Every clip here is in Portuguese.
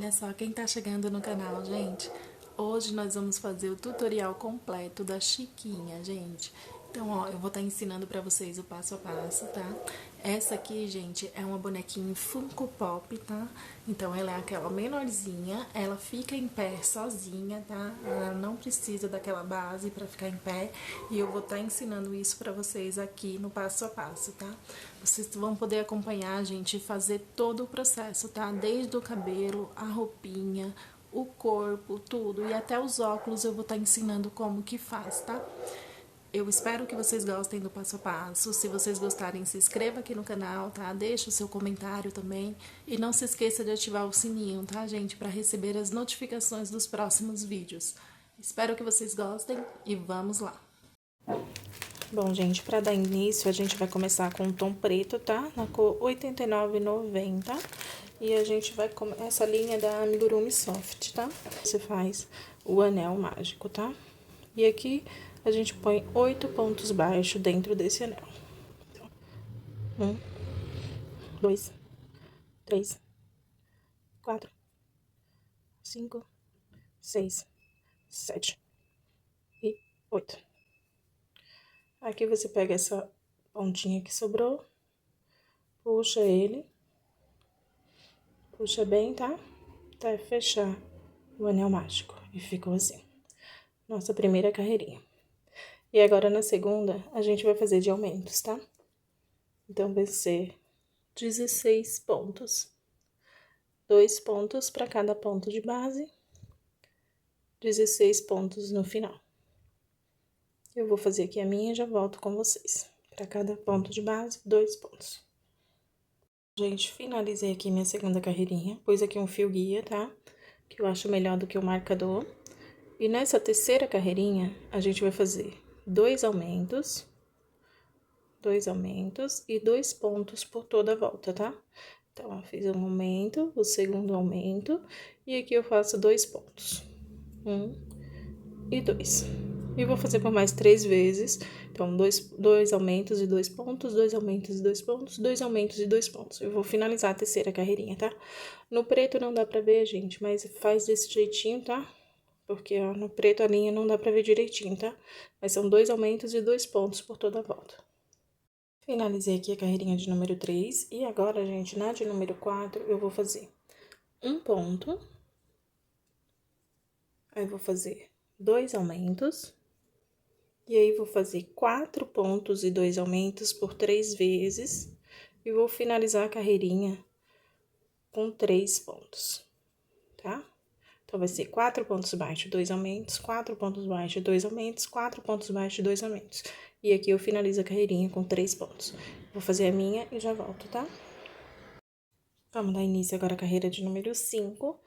Olha só quem tá chegando no canal, gente. Hoje nós vamos fazer o tutorial completo da Chiquinha, gente. Então, ó, eu vou estar ensinando pra vocês o passo a passo, tá? Essa aqui, gente, é uma bonequinha Funko Pop, tá? Então, ela é aquela menorzinha, ela fica em pé sozinha, tá? Ela não precisa daquela base pra ficar em pé. E eu vou estar ensinando isso pra vocês aqui no passo a passo, tá? Vocês vão poder acompanhar, gente, e fazer todo o processo, tá? Desde o cabelo, a roupinha, o corpo, tudo. E até os óculos eu vou estar ensinando como que faz, tá? Eu espero que vocês gostem do passo a passo. Se vocês gostarem, se inscreva aqui no canal, tá? Deixa o seu comentário também. E não se esqueça de ativar o sininho, tá, gente? Para receber as notificações dos próximos vídeos. Espero que vocês gostem e vamos lá! Bom, gente, para dar início, a gente vai começar com um tom preto, tá? Na cor 89,90. E a gente vai... Essa linha da Amigurumi Soft, tá? Você faz o anel mágico, tá? E aqui a gente põe 8 pontos baixos dentro desse anel. Então, 1, 2, 3, 4, 5, 6, 7 e 8. Aqui você pega essa pontinha que sobrou, puxa ele, puxa bem, tá? Até fechar o anel mágico. E ficou assim. Nossa primeira carreirinha. E agora, na segunda, a gente vai fazer de aumentos, tá? Então, vai ser 16 pontos. 2 pontos para cada ponto de base. 16 pontos no final. Eu vou fazer aqui a minha e já volto com vocês. Para cada ponto de base, 2 pontos. Gente, finalizei aqui minha segunda carreirinha. Pus aqui um fio guia, tá? Que eu acho melhor do que o marcador. E nessa terceira carreirinha, a gente vai fazer 2 aumentos e 2 pontos por toda a volta, tá? Então, ó, fiz um aumento, o segundo aumento, e aqui eu faço 2 pontos. 1 e 2. E vou fazer por mais 3 vezes. Então, dois aumentos e 2 pontos, 2 aumentos e 2 pontos, 2 aumentos e 2 pontos. Eu vou finalizar a terceira carreirinha, tá? No preto não dá pra ver, gente, mas faz desse jeitinho, tá? Porque, ó, no preto a linha não dá pra ver direitinho, tá? Mas são 2 aumentos e 2 pontos por toda a volta. Finalizei aqui a carreirinha de número 3. E agora, gente, na de número 4, eu vou fazer um ponto. Aí, vou fazer 2 aumentos. E aí, vou fazer 4 pontos e 2 aumentos por 3 vezes. E vou finalizar a carreirinha com 3 pontos, tá? Então, vai ser 4 pontos baixos, 2 aumentos, 4 pontos baixos, 2 aumentos, 4 pontos baixos, 2 aumentos. E aqui eu finalizo a carreirinha com 3 pontos. Vou fazer a minha e já volto, tá? Vamos dar início agora à carreira de número 5.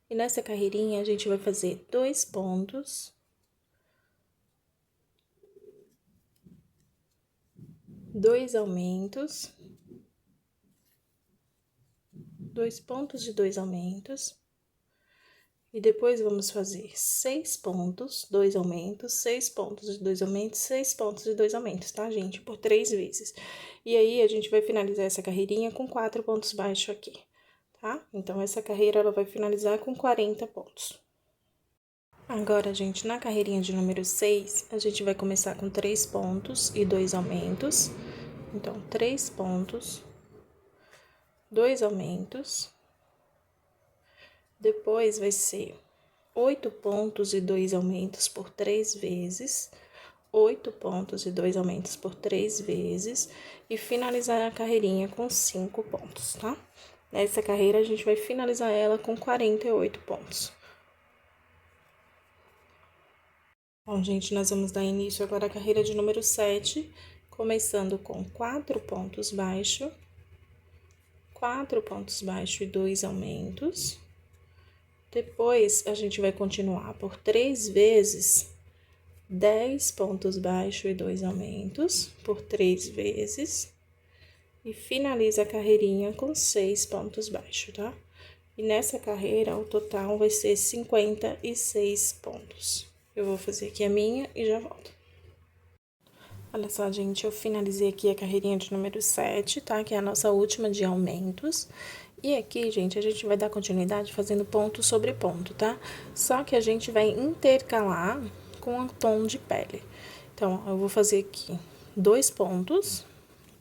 E nessa carreirinha, a gente vai fazer 2 pontos. 2 aumentos. 2 pontos e 2 aumentos. E depois, vamos fazer 6 pontos, 2 aumentos, 6 pontos e 2 aumentos, 6 pontos e 2 aumentos, tá, gente? Por 3 vezes. E aí, a gente vai finalizar essa carreirinha com 4 pontos baixos aqui, tá? Então, essa carreira, ela vai finalizar com 40 pontos. Agora, gente, na carreirinha de número 6, a gente vai começar com 3 pontos e 2 aumentos. Então, 3 pontos, 2 aumentos. Depois, vai ser 8 pontos e 2 aumentos por 3 vezes. 8 pontos e 2 aumentos por 3 vezes. E finalizar a carreirinha com 5 pontos, tá? Nessa carreira, a gente vai finalizar ela com 48 pontos. Bom, gente, nós vamos dar início agora à carreira de número 7, começando com 4 pontos baixos, 4 pontos baixos e 2 aumentos. Depois, a gente vai continuar por 3 vezes 10 pontos baixos e 2 aumentos, por 3 vezes. E finaliza a carreirinha com 6 pontos baixos, tá? E nessa carreira, o total vai ser 56 pontos. Eu vou fazer aqui a minha e já volto. Olha só, gente, eu finalizei aqui a carreirinha de número 7, tá? Que é a nossa última de aumentos. E aqui, gente, a gente vai dar continuidade fazendo ponto sobre ponto, tá? Só que a gente vai intercalar com o tom de pele. Então, ó, eu vou fazer aqui 2 pontos,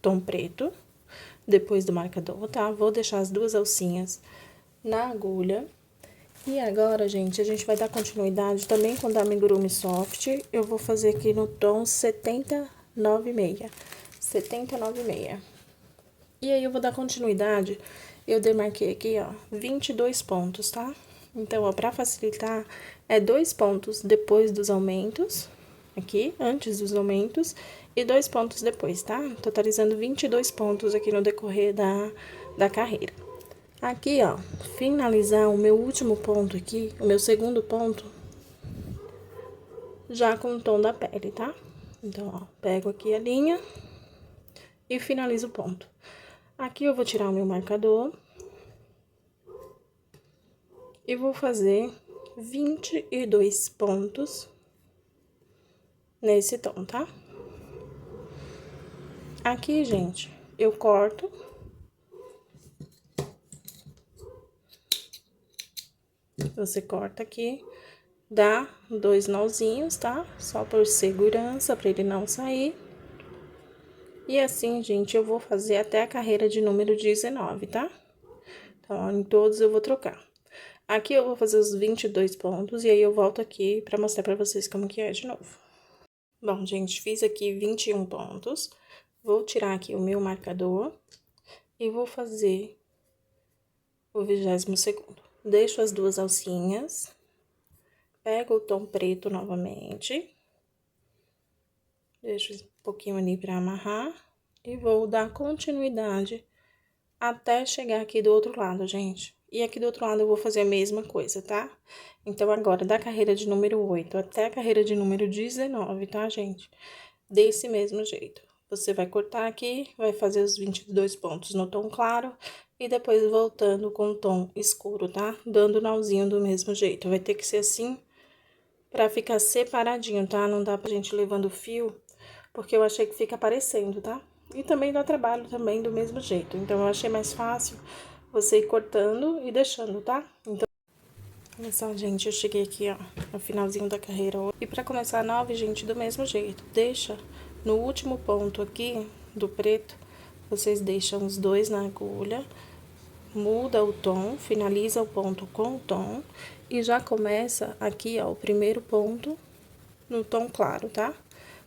tom preto, depois do marcador, tá? Vou deixar as 2 alcinhas na agulha. E agora, gente, a gente vai dar continuidade também com o amigurumi soft. Eu vou fazer aqui no tom 70,96. 70,96. E aí, eu vou dar continuidade. Eu demarquei aqui, ó, 22 pontos, tá? Então, ó, pra facilitar, é 2 pontos depois dos aumentos, aqui, antes dos aumentos, e 2 pontos depois, tá? Totalizando 22 pontos aqui no decorrer da carreira. Aqui, ó, finalizar o meu último ponto aqui, o meu segundo ponto, já com o tom da pele, tá? Então, ó, pego aqui a linha e finalizo o ponto. Aqui eu vou tirar o meu marcador e vou fazer 22 pontos nesse tom, tá? Aqui, gente, eu corto. Você corta aqui, dá 2 nozinhos, tá? Só por segurança, pra ele não sair. E assim, gente, eu vou fazer até a carreira de número 19, tá? Então, em todos eu vou trocar. Aqui eu vou fazer os 22 pontos e aí eu volto aqui pra mostrar pra vocês como que é de novo. Bom, gente, fiz aqui 21 pontos. Vou tirar aqui o meu marcador e vou fazer o 22º. Deixo as 2 alcinhas, pego o tom preto novamente, deixo um pouquinho ali pra amarrar e vou dar continuidade até chegar aqui do outro lado, gente. E aqui do outro lado eu vou fazer a mesma coisa, tá? Então, agora, da carreira de número 8 até a carreira de número 19, tá, gente? Desse mesmo jeito. Você vai cortar aqui, vai fazer os 22 pontos no tom claro e depois voltando com o tom escuro, tá? Dando nauzinho do mesmo jeito. Vai ter que ser assim pra ficar separadinho, tá? Não dá pra gente levando o fio, porque eu achei que fica aparecendo, tá? E também dá trabalho também do mesmo jeito. Então, eu achei mais fácil você ir cortando e deixando, tá? Então, olha só, gente, eu cheguei aqui, ó, no finalzinho da carreira. E pra começar a nova, gente, do mesmo jeito. Deixa no último ponto aqui, do preto, vocês deixam os 2 na agulha, muda o tom, finaliza o ponto com o tom e já começa aqui, ó, o primeiro ponto no tom claro, tá?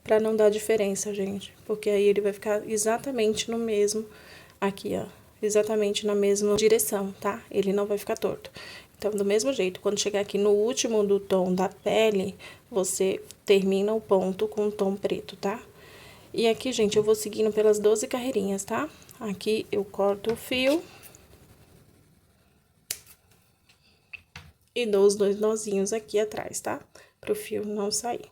Pra não dar diferença, gente, porque aí ele vai ficar exatamente no mesmo, aqui, ó, exatamente na mesma direção, tá? Ele não vai ficar torto. Então, do mesmo jeito, quando chegar aqui no último do tom da pele, você termina o ponto com o tom preto, tá? E aqui, gente, eu vou seguindo pelas 12 carreirinhas, tá? Aqui eu corto o fio e dou os 2 nozinhos aqui atrás, tá? Pro fio não sair.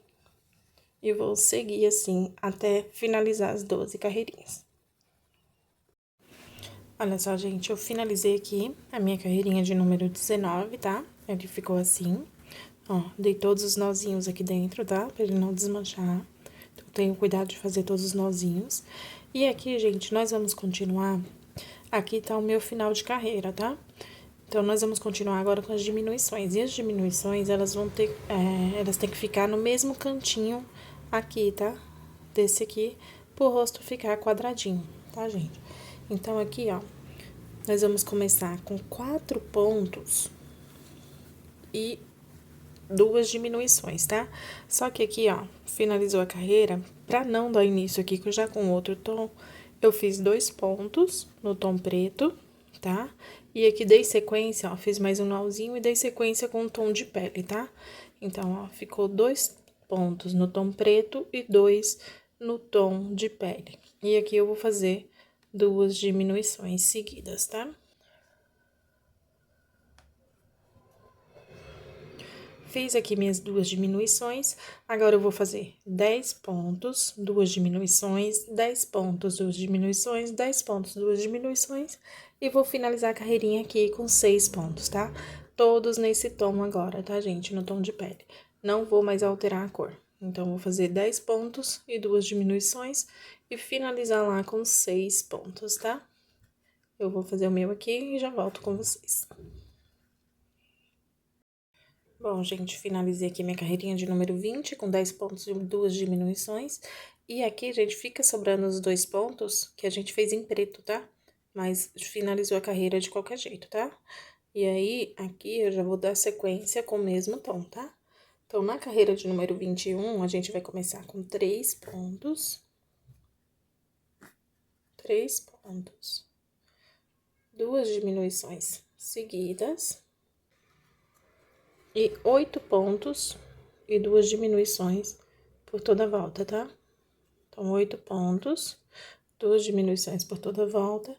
E vou seguir assim até finalizar as 12 carreirinhas. Olha só, gente, eu finalizei aqui a minha carreirinha de número 19, tá? Ele ficou assim, ó, dei todos os nozinhos aqui dentro, tá? Pra ele não desmanchar. Então, tenho cuidado de fazer todos os nozinhos. E aqui, gente, nós vamos continuar, aqui tá o meu final de carreira, tá? Então, nós vamos continuar agora com as diminuições. E as diminuições, elas vão ter, elas têm que ficar no mesmo cantinho aqui, tá? Desse aqui, pro rosto ficar quadradinho, tá, gente? Então, aqui, ó, nós vamos começar com 4 pontos e 2 diminuições, tá? Só que aqui, ó, finalizou a carreira, pra não dar início aqui, que já com outro tom, eu fiz 2 pontos no tom preto, tá? E aqui dei sequência, ó, fiz mais um nózinho e dei sequência com o tom de pele, tá? Então, ó, ficou 2 pontos no tom preto e 2 no tom de pele. E aqui eu vou fazer 2 diminuições seguidas, tá? Fiz aqui minhas 2 diminuições, agora eu vou fazer 10 pontos, 2 diminuições, 10 pontos, 2 diminuições, 10 pontos, 2 diminuições, e vou finalizar a carreirinha aqui com 6 pontos, tá? Todos nesse tom agora, tá, gente? No tom de pele. Não vou mais alterar a cor. Então, vou fazer 10 pontos e 2 diminuições e finalizar lá com 6 pontos, tá? Eu vou fazer o meu aqui e já volto com vocês. Bom, gente, finalizei aqui minha carreirinha de número 20, com 10 pontos e 2 diminuições. E aqui, gente, fica sobrando os 2 pontos que a gente fez em preto, tá? Mas finalizou a carreira de qualquer jeito, tá? E aí, aqui eu já vou dar sequência com o mesmo tom, tá? Então, na carreira de número 21, a gente vai começar com 3 pontos. 3 pontos. 2 diminuições seguidas. E 8 pontos e 2 diminuições por toda a volta, tá? Então, 8 pontos, 2 diminuições por toda a volta.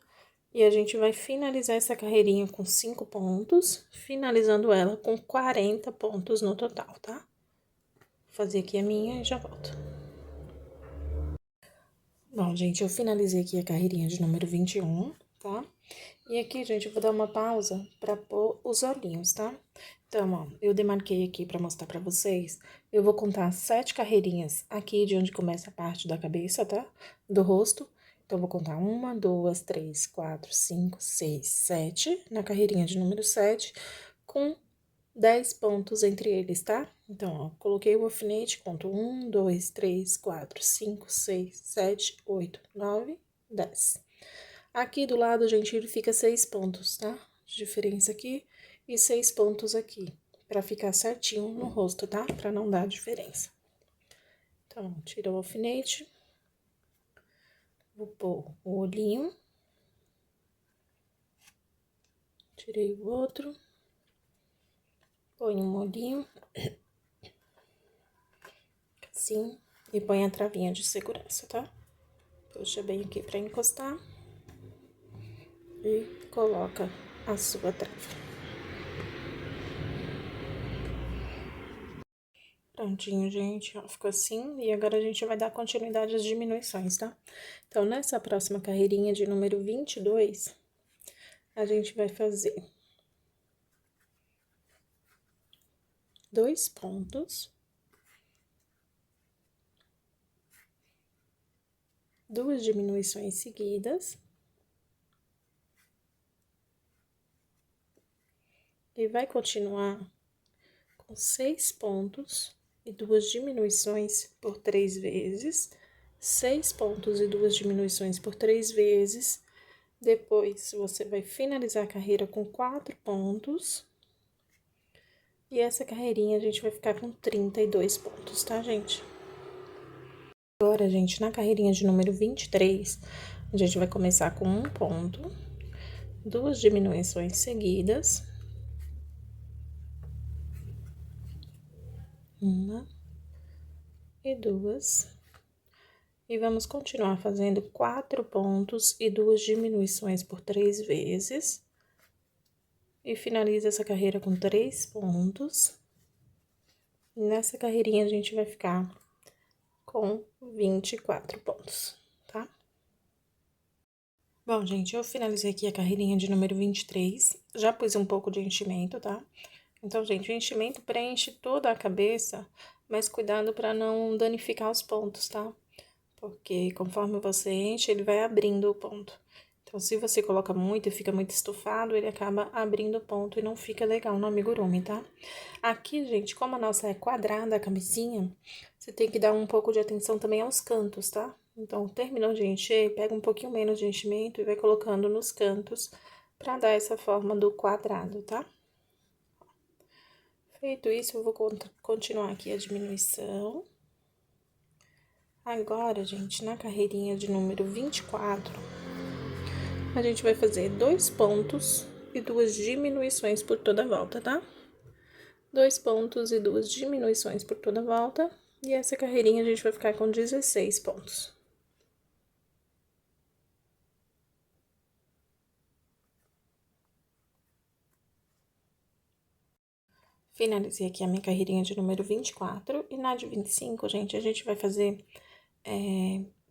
E a gente vai finalizar essa carreirinha com 5 pontos, finalizando ela com 40 pontos no total, tá? Vou fazer aqui a minha e já volto. Bom, gente, eu finalizei aqui a carreirinha de número 21, tá? E aqui, gente, eu vou dar uma pausa pra pôr os olhinhos, tá? Então, ó, eu demarquei aqui pra mostrar pra vocês. Eu vou contar 7 carreirinhas aqui de onde começa a parte da cabeça, tá? Do rosto. Então, eu vou contar 1, 2, 3, 4, 5, 6, 7, na carreirinha de número 7, com 10 pontos entre eles, tá? Então, ó, coloquei o alfinete, conto 1, 2, 3, 4, 5, 6, 7, 8, 9, 10. Aqui do lado, gente, ele fica 6 pontos, tá? De diferença aqui e 6 pontos aqui, pra ficar certinho no rosto, tá? Pra não dar diferença. Então, tira o alfinete. Vou pôr o olhinho. Tirei o outro. Põe um olhinho. Assim. E põe a travinha de segurança, tá? Puxa bem aqui pra encostar. E coloca a sua trava. Prontinho, gente, ó, ficou assim. E agora a gente vai dar continuidade às diminuições, tá? Então, nessa próxima carreirinha de número 22, a gente vai fazer 2 pontos, 2 diminuições seguidas. E vai continuar com 6 pontos e 2 diminuições por 3 vezes, 6 pontos e 2 diminuições por 3 vezes. Depois, você vai finalizar a carreira com 4 pontos. E essa carreirinha a gente vai ficar com 32 pontos, tá, gente? Agora, gente, na carreirinha de número 23, a gente vai começar com 1 ponto, 2 diminuições seguidas. 1 e 2. E vamos continuar fazendo 4 pontos e 2 diminuições por 3 vezes. E finaliza essa carreira com 3 pontos. E nessa carreirinha, a gente vai ficar com 24 pontos, tá? Bom, gente, eu finalizei aqui a carreirinha de número 23. Já pus um pouco de enchimento, tá? Então, gente, o enchimento preenche toda a cabeça, mas cuidado para não danificar os pontos, tá? Porque conforme você enche, ele vai abrindo o ponto. Então, se você coloca muito e fica muito estufado, ele acaba abrindo o ponto e não fica legal no amigurumi, tá? Aqui, gente, como a nossa é quadrada a cabecinha, você tem que dar um pouco de atenção também aos cantos, tá? Então, terminou de encher, pega um pouquinho menos de enchimento e vai colocando nos cantos pra dar essa forma do quadrado, tá? Feito isso, eu vou continuar aqui a diminuição. Agora, gente, na carreirinha de número 24, a gente vai fazer 2 pontos e 2 diminuições por toda a volta, tá? 2 pontos e 2 diminuições por toda a volta. E essa carreirinha a gente vai ficar com 16 pontos. Finalizei aqui a minha carreirinha de número 24. E na de 25, gente, a gente vai fazer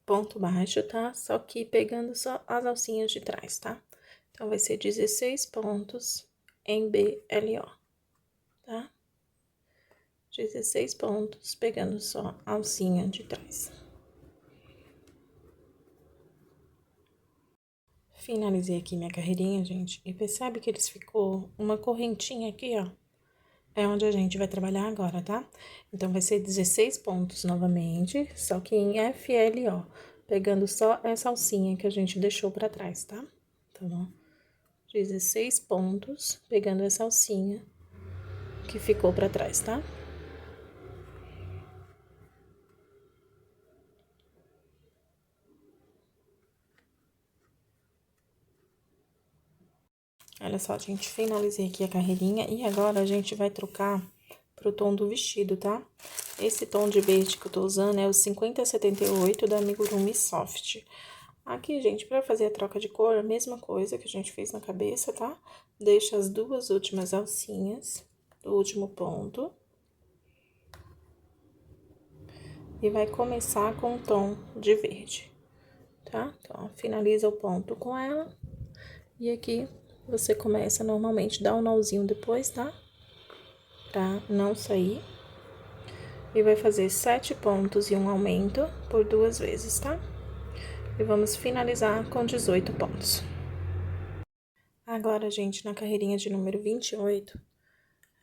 ponto baixo, tá? Só que pegando só as alcinhas de trás, tá? Então, vai ser 16 pontos em BLO, tá? 16 pontos, pegando só a alcinha de trás. Finalizei aqui minha carreirinha, gente, e percebe que eles ficou uma correntinha aqui, ó. É onde a gente vai trabalhar agora, tá? Então, vai ser 16 pontos novamente, só que em FLO, pegando só essa alcinha que a gente deixou pra trás, tá? Então, ó, 16 pontos, pegando essa alcinha que ficou pra trás, tá? Olha só, gente, finalizei aqui a carreirinha e agora a gente vai trocar pro tom do vestido, tá? Esse tom de verde que eu tô usando é o 5078 da Amigurumi Soft. Aqui, gente, pra fazer a troca de cor, a mesma coisa que a gente fez na cabeça, tá? Deixa as duas últimas alcinhas do último ponto. E vai começar com o tom de verde, tá? Então, ó, finaliza o ponto com ela. E aqui, você começa normalmente, dá um nozinho depois, tá? Pra não sair. E vai fazer 7 pontos e um aumento por 2 vezes, tá? E vamos finalizar com 18 pontos. Agora, gente, na carreirinha de número 28,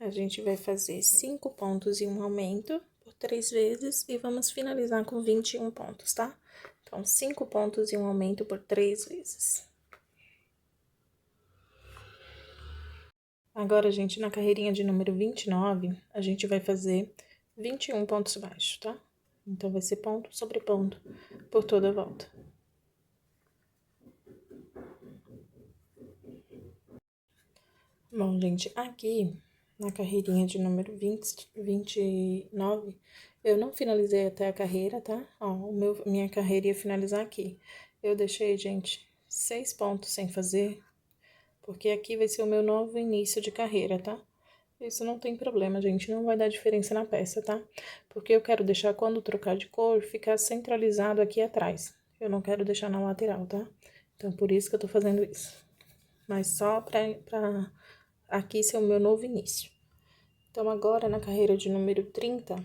a gente vai fazer 5 pontos e um aumento por 3 vezes e vamos finalizar com 21 pontos, tá? Então, 5 pontos e um aumento por 3 vezes. Agora, gente, na carreirinha de número 29, a gente vai fazer 21 pontos baixos, tá? Então, vai ser ponto sobre ponto por toda a volta. Bom, gente, aqui na carreirinha de número 29, eu não finalizei até a carreira, tá? Ó, minha carreira ia finalizar aqui. Eu deixei, gente, 6 pontos sem fazer, porque aqui vai ser o meu novo início de carreira, tá? Isso não tem problema, gente, não vai dar diferença na peça, tá? Porque eu quero deixar, quando trocar de cor, ficar centralizado aqui atrás. Eu não quero deixar na lateral, tá? Então, por isso que eu tô fazendo isso. Mas só pra aqui ser o meu novo início. Então, agora, na carreira de número 30,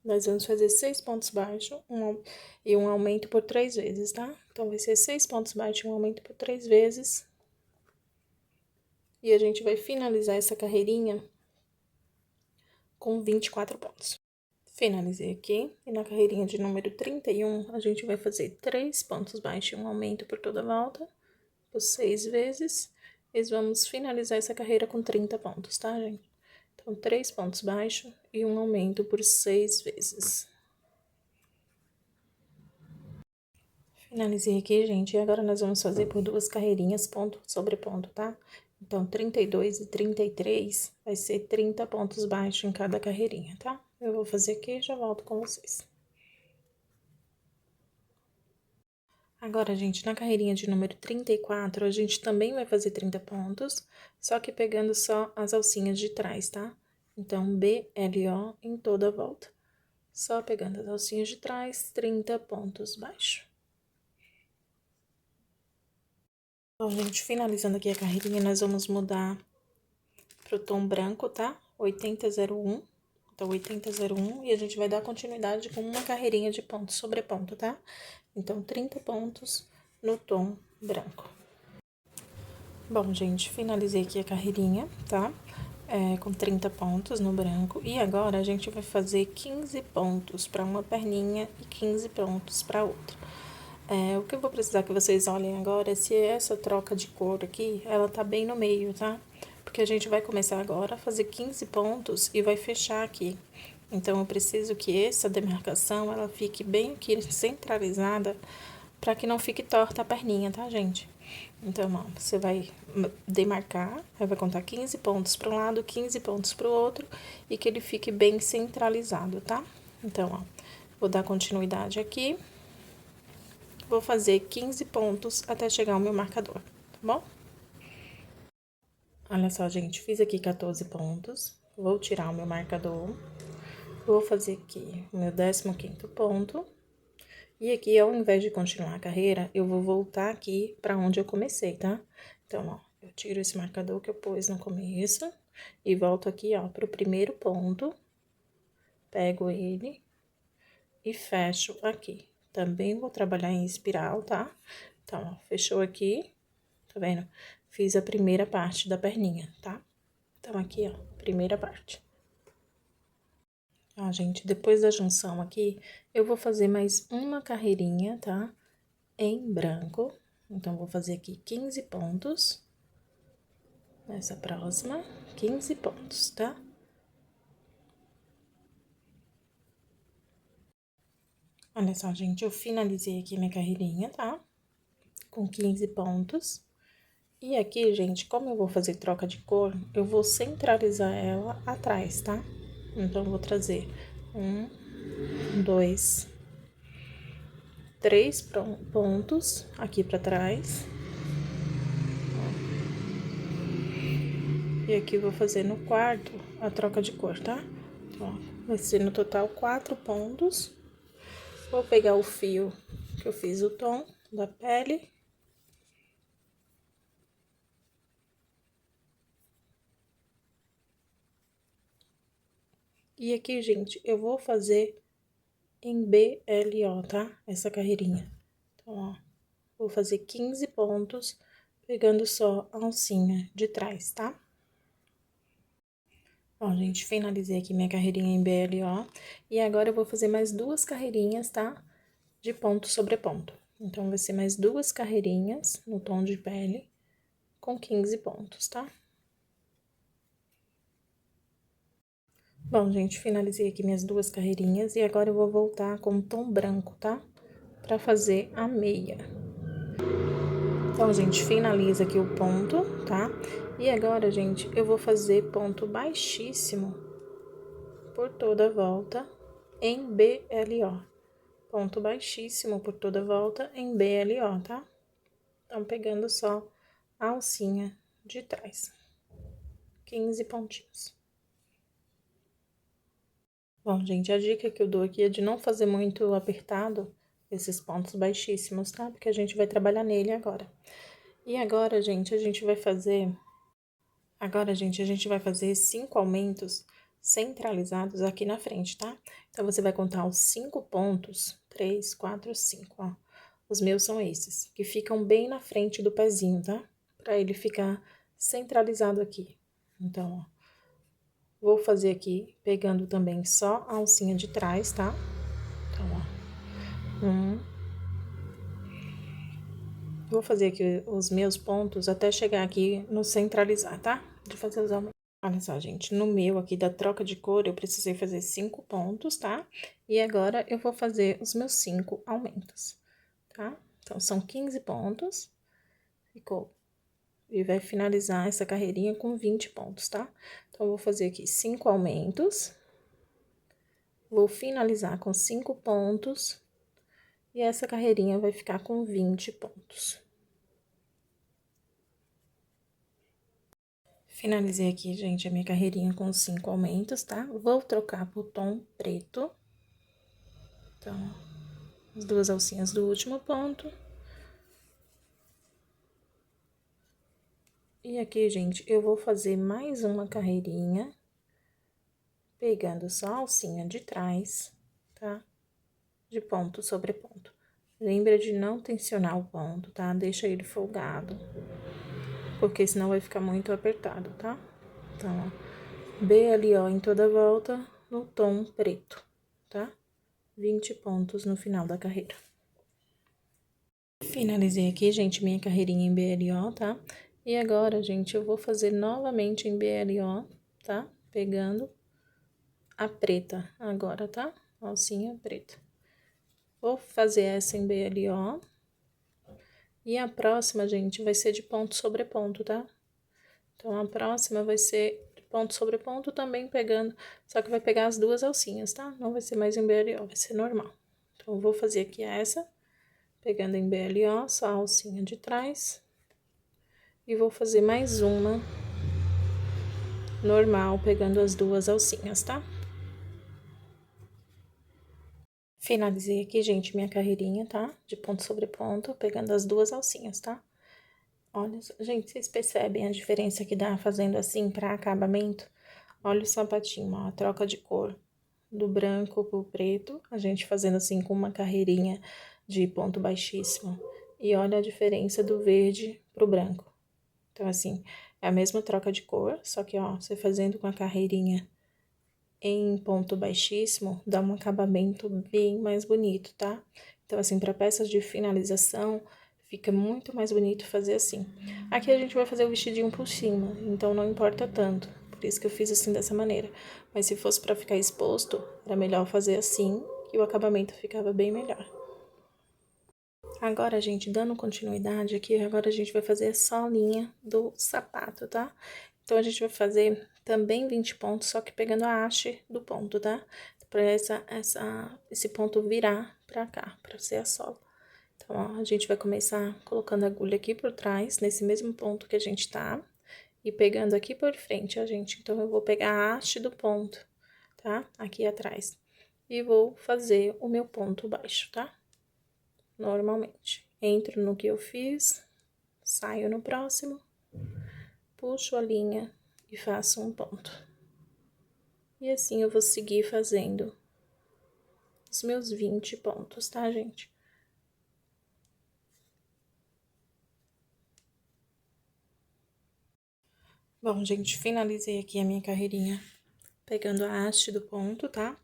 nós vamos fazer 6 pontos baixos e um aumento por 3 vezes, tá? Então, vai ser 6 pontos baixos e um aumento por 3 vezes. E a gente vai finalizar essa carreirinha com 24 pontos. Finalizei aqui. E na carreirinha de número 31, a gente vai fazer 3 pontos baixos e um aumento por toda a volta, por 6 vezes. E vamos finalizar essa carreira com 30 pontos, tá, gente? Então, 3 pontos baixos e um aumento por 6 vezes. Finalizei aqui, gente, e agora nós vamos fazer por 2 carreirinhas, ponto sobre ponto, tá? Então, 32 e 33 vai ser 30 pontos baixos em cada carreirinha, tá? Eu vou fazer aqui e já volto com vocês. Agora, gente, na carreirinha de número 34, a gente também vai fazer 30 pontos, só que pegando só as alcinhas de trás, tá? Então, BLO em toda a volta. Só pegando as alcinhas de trás, 30 pontos baixos. Bom, gente, finalizando aqui a carreirinha, nós vamos mudar pro tom branco, tá? 8001. Então, 8001, e a gente vai dar continuidade com uma carreirinha de ponto sobre ponto, tá? Então, 30 pontos no tom branco. Bom, gente, finalizei aqui a carreirinha, tá? Com 30 pontos no branco. E agora, a gente vai fazer 15 pontos para uma perninha e 15 pontos para outra. O que eu vou precisar que vocês olhem agora é se essa troca de cor aqui, ela tá bem no meio, tá? Porque a gente vai começar agora a fazer 15 pontos e vai fechar aqui. Então, eu preciso que essa demarcação, ela fique bem aqui centralizada, para que não fique torta a perninha, tá, gente? Então, ó, você vai demarcar, aí vai contar 15 pontos para um lado, 15 pontos para o outro, e que ele fique bem centralizado, tá? Então, ó, vou dar continuidade aqui. Vou fazer 15 pontos até chegar ao meu marcador, tá bom? Olha só, gente, fiz aqui 14 pontos. Vou tirar o meu marcador. Vou fazer aqui o meu 15º ponto. E aqui, ao invés de continuar a carreira, eu vou voltar aqui pra onde eu comecei, tá? Então, ó, eu tiro esse marcador que eu pus no começo e volto aqui, ó, pro primeiro ponto. pego ele e fecho aqui. Também vou trabalhar em espiral, tá? Então, ó, fechou aqui, tá vendo? Fiz a primeira parte da perninha, tá? Então, aqui, ó, primeira parte. Ó, gente, depois da junção aqui, eu vou fazer mais uma carreirinha, tá? Em branco. Então, vou fazer aqui 15 pontos. Nessa próxima, 15 pontos, tá? Olha só, gente, eu finalizei aqui minha carreirinha, tá? Com 15 pontos. E aqui, gente, como eu vou fazer troca de cor, eu vou centralizar ela atrás, tá? Então, eu vou trazer 2, 3 pontos aqui pra trás. E aqui eu vou fazer no quarto a troca de cor, tá? Ó, vai ser no total 4 pontos. Vou pegar o fio que eu fiz o tom da pele. E aqui, gente, eu vou fazer em BLO, tá? Essa carreirinha. Então, ó, vou fazer 15 pontos, pegando só a alcinha de trás, tá? Ó, gente, finalizei aqui minha carreirinha em BLO. E agora eu vou fazer mais 2 carreirinhas, tá? De ponto sobre ponto. Então, vai ser mais 2 carreirinhas no tom de pele, com 15 pontos, tá? Bom, gente, finalizei aqui minhas 2 carreirinhas e agora eu vou voltar com tom branco, tá? Pra fazer a meia. Então, a gente finaliza aqui o ponto, tá? E agora, gente, eu vou fazer ponto baixíssimo por toda a volta em BLO. Ponto baixíssimo por toda a volta em BLO, tá? Então, pegando só a alcinha de trás. 15 pontinhos. Bom, gente, a dica que eu dou aqui é de não fazer muito apertado esses pontos baixíssimos, tá? Porque a gente vai trabalhar nele agora. E agora, gente, a gente vai fazer... Agora, gente, a gente vai fazer 5 aumentos centralizados aqui na frente, tá? Então, você vai contar os 5 pontos, 3, 4, 5, ó. Os meus são esses, que ficam bem na frente do pezinho, tá? Pra ele ficar centralizado aqui. Então, ó. Vou fazer aqui, pegando também só a alcinha de trás, tá? Então, ó. Vou fazer aqui os meus pontos até chegar aqui no centralizar, tá? De fazer os aumentos. Olha só, gente, no meu aqui da troca de cor, eu precisei fazer 5 pontos, tá? E agora, eu vou fazer os meus 5 aumentos, tá? Então, são 15 pontos, ficou. E vai finalizar essa carreirinha com 20 pontos, tá? Então, eu vou fazer aqui 5 aumentos. Vou finalizar com 5 pontos. E essa carreirinha vai ficar com 20 pontos. Finalizei aqui, gente, a minha carreirinha com 5 aumentos, tá? Vou trocar pro tom preto. Então, as 2 alcinhas do último ponto. E aqui, gente, eu vou fazer mais uma carreirinha, pegando só a alcinha de trás, tá? De ponto sobre ponto. Lembra de não tensionar o ponto, tá? Deixa ele folgado, porque senão vai ficar muito apertado, tá? Então, ó, BLO em toda a volta, no tom preto, tá? 20 pontos no final da carreira. Finalizei aqui, gente, minha carreirinha em BLO, tá? E agora, gente, eu vou fazer novamente em BLO, tá? Pegando a preta agora, tá? Alcinha preta. Vou fazer essa em BLO. E a próxima, gente, vai ser de ponto sobre ponto, tá? Então, a próxima vai ser de ponto sobre ponto, também pegando... Só que vai pegar as 2 alcinhas, tá? Não vai ser mais em BLO, vai ser normal. Então, eu vou fazer aqui essa, pegando em BLO, só a alcinha de trás. E vou fazer mais uma normal, pegando as 2 alcinhas, tá? Finalizei aqui, gente, minha carreirinha, tá? De ponto sobre ponto, pegando as 2 alcinhas, tá? Olha, gente, vocês percebem a diferença que dá fazendo assim pra acabamento? Olha o sapatinho, ó, a troca de cor do branco pro preto, a gente fazendo assim com uma carreirinha de ponto baixíssimo. E olha a diferença do verde pro branco. Então, assim, é a mesma troca de cor, só que, ó, você fazendo com a carreirinha em ponto baixíssimo, dá um acabamento bem mais bonito, tá? Então, assim, para peças de finalização, fica muito mais bonito fazer assim. Aqui a gente vai fazer o vestidinho por cima, então não importa tanto. Por isso que eu fiz assim dessa maneira. Mas se fosse para ficar exposto, era melhor fazer assim, que o acabamento ficava bem melhor. Agora, gente, dando continuidade aqui, agora a gente vai fazer a solinha do sapato, tá? Então, a gente vai fazer também 20 pontos, só que pegando a haste do ponto, tá? Pra esse ponto virar pra cá, pra ser a sola. Então, ó, a gente vai começar colocando a agulha aqui por trás, nesse mesmo ponto que a gente tá, e pegando aqui por frente, ó, gente. Então, eu vou pegar a haste do ponto, tá? Aqui atrás. E vou fazer o meu ponto baixo, tá? Normalmente. Entro no que eu fiz, saio no próximo, puxo a linha e faço um ponto. E assim eu vou seguir fazendo os meus 20 pontos, tá, gente? Bom, gente, finalizei aqui a minha carreirinha pegando a haste do ponto, tá?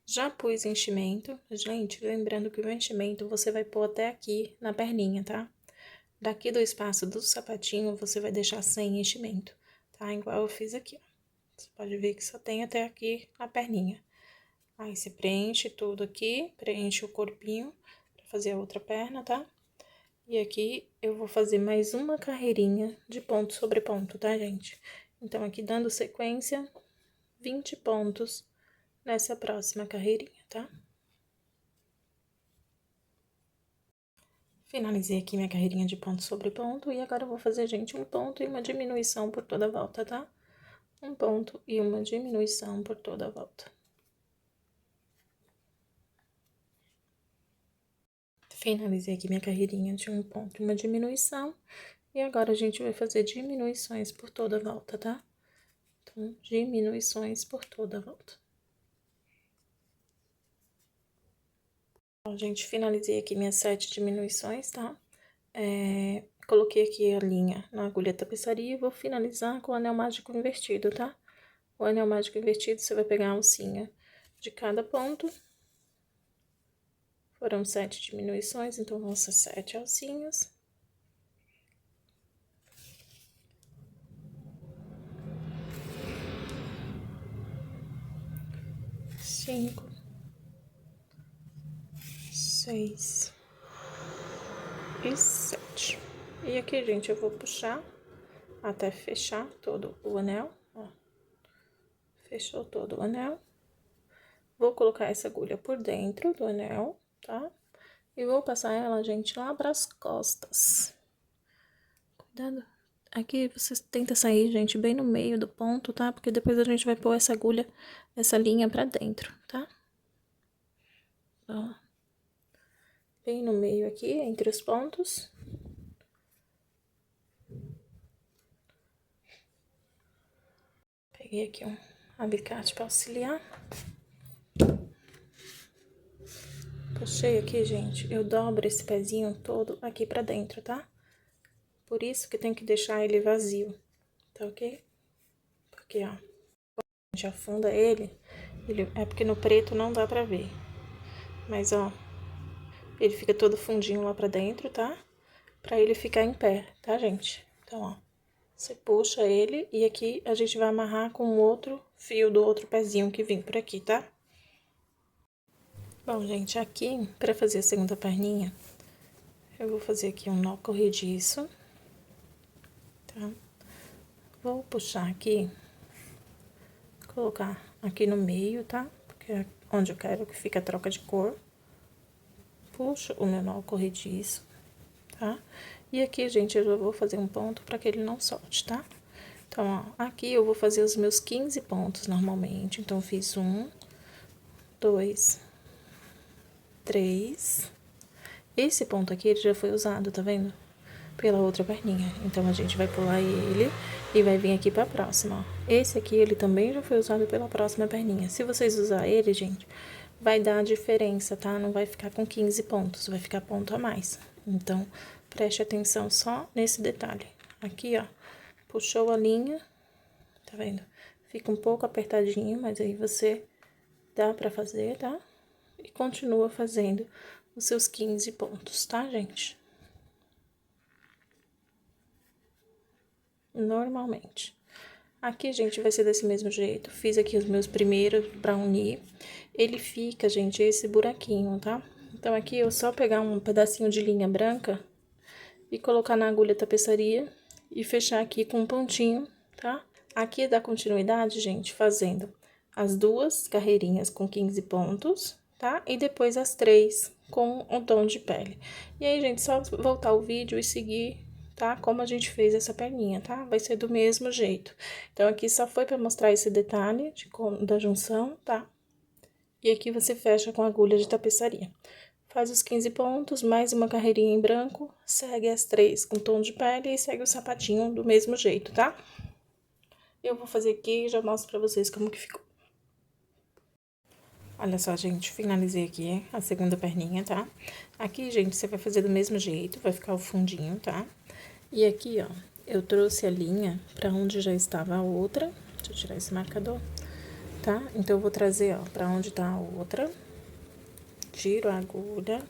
Já pus enchimento. Gente, lembrando que o enchimento você vai pôr até aqui na perninha, tá? Daqui do espaço do sapatinho, você vai deixar sem enchimento, tá? Igual eu fiz aqui, ó. Você pode ver que só tem até aqui a perninha. Aí, você preenche tudo aqui, preenche o corpinho pra fazer a outra perna, tá? E aqui, eu vou fazer mais uma carreirinha de ponto sobre ponto, tá, gente? Então, aqui, dando sequência, 20 pontos nessa próxima carreirinha, tá? Finalizei aqui minha carreirinha de ponto sobre ponto e agora eu vou fazer, gente, um ponto e uma diminuição por toda a volta, tá? Um ponto e uma diminuição por toda a volta. Finalizei aqui minha carreirinha de um ponto e uma diminuição. E agora, a gente vai fazer diminuições por toda a volta, tá? Então, diminuições por toda a volta. Bom, gente, finalizei aqui minhas 7 diminuições, tá? Coloquei aqui a linha na agulha tapeçaria e vou finalizar com o anel mágico invertido, tá? O anel mágico invertido, você vai pegar a alcinha de cada ponto. Foram 7 diminuições, então vão ser 7 alcinhas. Cinco, 6 e 7. E aqui, gente, eu vou puxar até fechar todo o anel, ó. Fechou todo o anel. Vou colocar essa agulha por dentro do anel, tá? E vou passar ela, gente, lá pras costas. Cuidado. Aqui você tenta sair, gente, bem no meio do ponto, tá? Porque depois a gente vai pôr essa agulha, essa linha pra dentro, tá? Ó. Bem no meio aqui, entre os pontos. Peguei aqui um alicate pra auxiliar. Puxei aqui, gente, eu dobro esse pezinho todo aqui pra dentro, tá? Por isso que tem que deixar ele vazio, tá ok? Porque, ó, a gente afunda ele, é porque no preto não dá pra ver. Mas, ó, ele fica todo fundinho lá pra dentro, tá? Pra ele ficar em pé, tá, gente? Então, ó, você puxa ele e aqui a gente vai amarrar com o outro fio do outro pezinho que vem por aqui, tá? Bom, gente, aqui, pra fazer a segunda perninha, eu vou fazer aqui um nó corrediço, tá? Vou puxar aqui, colocar aqui no meio, tá? Porque é onde eu quero que fique a troca de cor. Puxo o meu nó corrediço, tá? E aqui, gente, eu já vou fazer um ponto pra que ele não solte, tá? Então, ó, aqui eu vou fazer os meus 15 pontos normalmente. Então, eu fiz 1, 2, 3. Esse ponto aqui, ele já foi usado, tá vendo? pela outra perninha. Então, a gente vai pular ele e vai vir aqui pra próxima, ó. Esse aqui, ele também já foi usado pela próxima perninha. Se vocês usar ele, gente, vai dar a diferença, tá? Não vai ficar com 15 pontos, vai ficar ponto a mais. Então, preste atenção só nesse detalhe. Aqui, ó, puxou a linha, tá vendo? Fica um pouco apertadinho, mas aí você dá pra fazer, tá? E continua fazendo os seus 15 pontos, tá, gente? Normalmente. Aqui, gente, vai ser desse mesmo jeito. Fiz aqui os meus primeiros pra unir. Ele fica, gente, esse buraquinho, tá? Então, aqui, eu só pegar um pedacinho de linha branca e colocar na agulha tapeçaria e fechar aqui com um pontinho, tá? Aqui dá continuidade, gente, fazendo as 2 carreirinhas com 15 pontos, tá? E depois as 3 com um tom de pele. E aí, gente, só voltar o vídeo e seguir, tá? Como a gente fez essa perninha, tá? Vai ser do mesmo jeito. Então, aqui só foi pra mostrar esse detalhe da junção, tá? E aqui você fecha com a agulha de tapeçaria. Faz os 15 pontos, mais uma carreirinha em branco, segue as 3 com tom de pele e segue o sapatinho do mesmo jeito, tá? Eu vou fazer aqui e já mostro pra vocês como que ficou. Olha só, gente, finalizei aqui a segunda perninha, tá? Aqui, gente, você vai fazer do mesmo jeito, vai ficar o fundinho, tá? E aqui, ó, eu trouxe a linha pra onde já estava a outra. Deixa eu tirar esse marcador, tá? Então, eu vou trazer, ó, pra onde tá a outra. Tiro a agulha.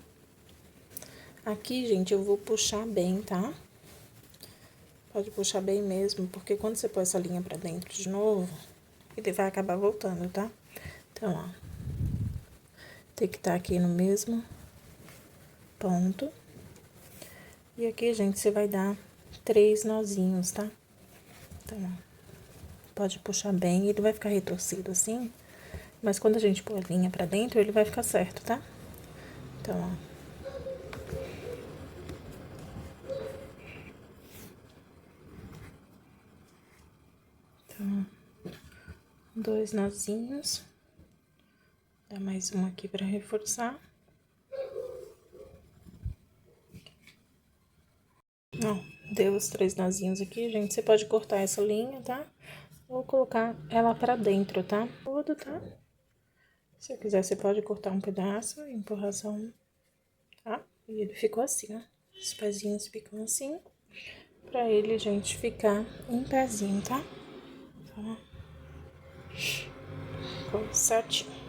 Aqui, gente, eu vou puxar bem, tá? Pode puxar bem mesmo, porque quando você pôr essa linha pra dentro de novo, ele vai acabar voltando, tá? Então, ó, tem que estar aqui no mesmo ponto. E aqui, gente, você vai dar 3 nozinhos, tá? Então, ó, pode puxar bem, ele vai ficar retorcido assim, mas quando a gente pôr a linha pra dentro, ele vai ficar certo, tá? Então, ó. Então, 2 nozinhos. Dá mais um aqui pra reforçar. Ó, deu os 3 nozinhos aqui, gente. Você pode cortar essa linha, tá? Ou colocar ela pra dentro, tá? Todo, tá? Se quiser, você pode cortar um pedaço e empurrar só um, tá? E ele ficou assim, ó. Os pezinhos ficam assim. Pra ele, gente, ficar em pezinho, tá? Então, ficou certinho.